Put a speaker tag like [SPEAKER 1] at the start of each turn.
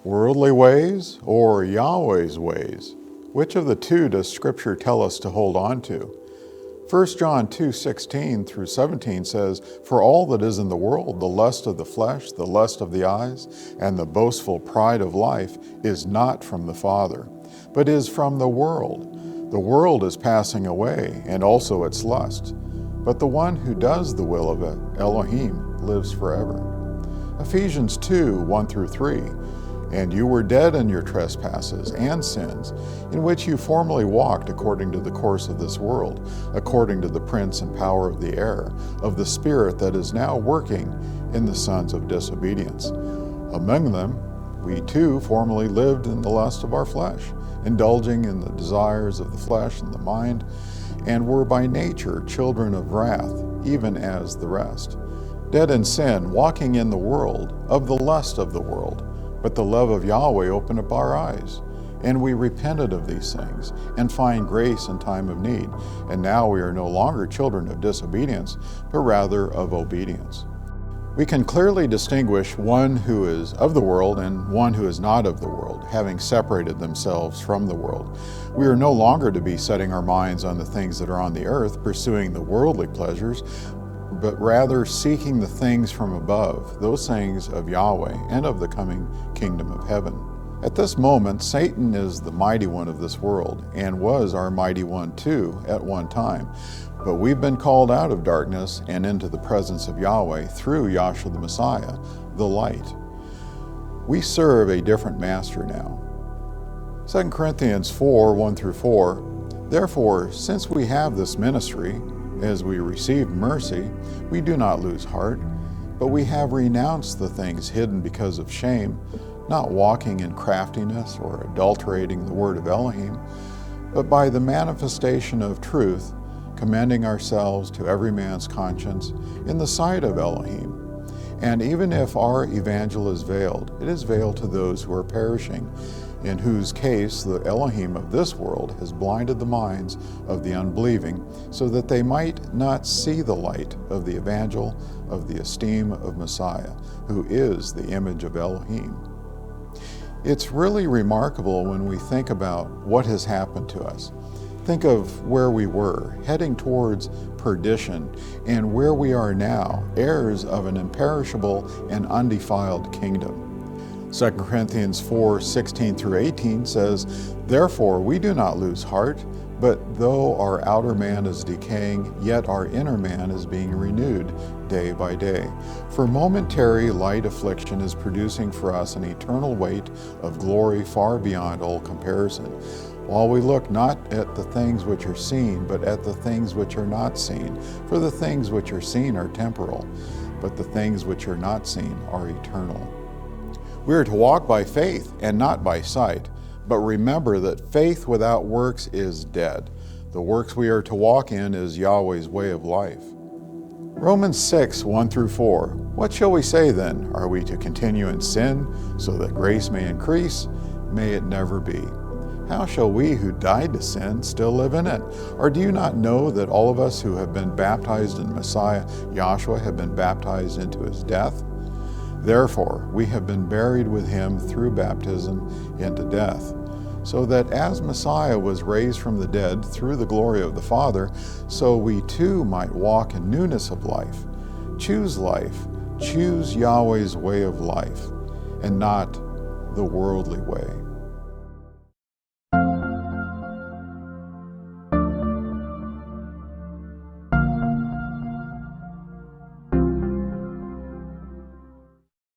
[SPEAKER 1] Worldly ways or Yahweh's ways? Which of the two does Scripture tell us to hold on to? 1 John 2:16 through 17 says, "For all that is in the world, the lust of the flesh, the lust of the eyes, and the boastful pride of life is not from the Father, but is from the world. The world is passing away, and also its lust. But the one who does the will of Elohim lives forever." Ephesians 2:1 through 3. "And you were dead in your trespasses and sins, in which you formerly walked according to the course of this world, according to the prince and power of the air, of the spirit that is now working in the sons of disobedience. Among them, we too formerly lived in the lust of our flesh, indulging in the desires of the flesh and the mind, and were by nature children of wrath, even as the rest. Dead in sin, walking in the world, of the lust of the world. But the love of Yahweh opened up our eyes, and we repented of these things, and find grace in time of need. And now we are no longer children of disobedience, but rather of obedience." We can clearly distinguish one who is of the world and one who is not of the world, having separated themselves from the world. We are no longer to be setting our minds on the things that are on the earth, pursuing the worldly pleasures, but rather seeking the things from above, those things of Yahweh and of the coming kingdom of heaven. At this moment, Satan is the mighty one of this world, and was our mighty one too at one time. But we've been called out of darkness and into the presence of Yahweh through Yahshua the Messiah, the light. We serve a different master now. 2 Corinthians 4:1 through 4. "Therefore, since we have this ministry, as we received mercy, we do not lose heart, but we have renounced the things hidden because of shame, not walking in craftiness or adulterating the word of Elohim, but by the manifestation of truth, commending ourselves to every man's conscience in the sight of Elohim. And even if our evangel is veiled, it is veiled to those who are perishing, in whose case the Elohim of this world has blinded the minds of the unbelieving, so that they might not see the light of the evangel of the esteem of Messiah, who is the image of Elohim." It's really remarkable when we think about what has happened to us. Think of where we were, heading towards perdition, and where we are now, heirs of an imperishable and undefiled kingdom. 2 Corinthians 4:16 through 18 says, "Therefore we do not lose heart, but though our outer man is decaying, yet our inner man is being renewed day by day. For momentary light affliction is producing for us an eternal weight of glory far beyond all comparison, while we look not at the things which are seen, but at the things which are not seen. For the things which are seen are temporal, but the things which are not seen are eternal." We are to walk by faith and not by sight, but remember that faith without works is dead. The works we are to walk in is Yahweh's way of life. Romans 6:1 through 4. "What shall we say then? Are we to continue in sin so that grace may increase? May it never be. How shall we who died to sin still live in it? Or do you not know that all of us who have been baptized in Messiah Yahshua have been baptized into his death? Therefore, we have been buried with him through baptism into death, so that as Messiah was raised from the dead through the glory of the Father, so we too might walk in newness of life. Choose life, choose Yahweh's way of life, and not the worldly way."